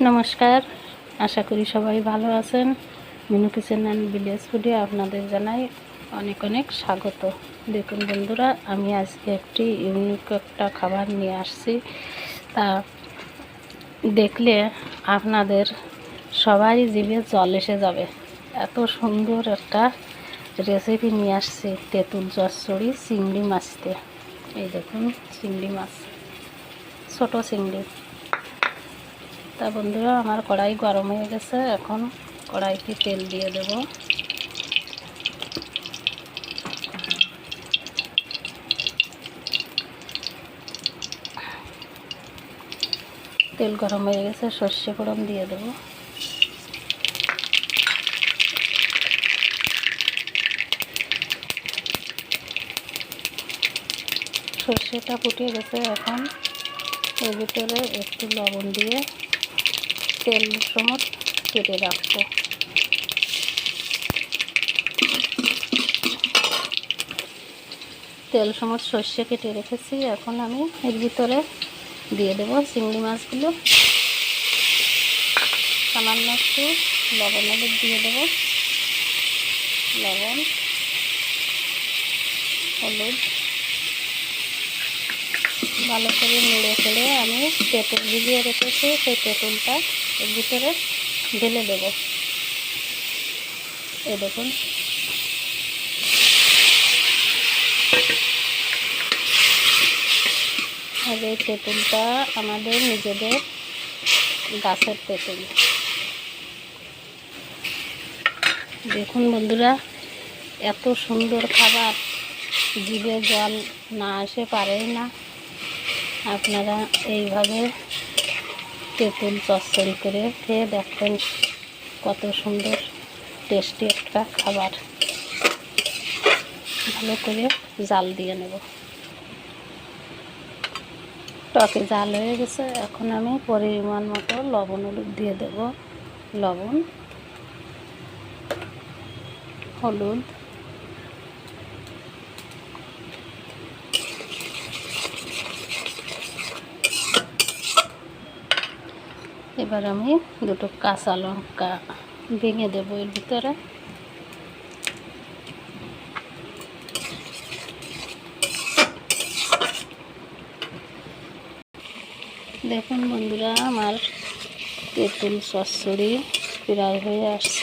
নমস্কার, আশা করি সবাই ভালো আছেন। মিনু কিচেন অ্যান্ড ভিলেজ ফুডে আপনাদের জানাই অনেক অনেক স্বাগত। দেখুন বন্ধুরা, আমি আজকে একটি ইউনিক একটা খাবার নিয়ে আসছি। তা দেখলে আপনাদের সবাই জিভে জল এসে যাবে। এত সুন্দর একটা রেসিপি নিয়ে আসছি তেঁতুল চচ্চড়ি চিংড়ি মাছ দিয়ে। এই দেখুন চিংড়ি মাছ, ছোট চিংড়ি। তা বন্ধুরা, আমার কড়াই গরম হয়ে গেছে। এখন কড়াইতে তেল দিয়ে দেব। তেল গরম হয়ে গেছে, সর্ষে ফোড়ন দিয়ে দেব। সর্ষেটা ফুটে গেছে। এখন এর ভিতরে একটু লবণ দিয়ে তেল সময় কেটে রাখবো। তেল সময় সর্ষে কেটে রেখেছি। এখন আমি এর ভিতরে দিয়ে দেব চিংড়ি মাছগুলো। সামান্য একটু লবণ দিয়ে দেব, লবণ, হলুদ। ভালো করে নেড়ে ফেড়ে আমি তেঁতুল ভিজিয়ে রেখেছি, সেই তেঁতুলটা এর ভিতরে ঢেলে দেব। এই দেখুন, আর এই তেঁতুলটা আমাদের নিজেদের গাছের তেঁতুল। দেখুন বন্ধুরা, এত সুন্দর খাবার, জিভে জল না আসে পারেই না। আপনারা এইভাবে তেঁতুল চচ্চড়ি করে খেয়ে দেখবেন, কত সুন্দর টেস্টি একটা খাবার। ভালো করে জাল দিয়ে নেব। টকে জাল হয়ে গেছে। এখন আমি পরিমাণ মতো লবণ হলুদ দিয়ে দেব। লবণ, হলুদ, এবার আমি দুটো কাঁচা লঙ্কা ভেঙে দেব এর ভিতরে। দেখুন বন্ধুরা, আমার তেঁতুল চচ্চড়ি প্রায় হয়ে আসছে।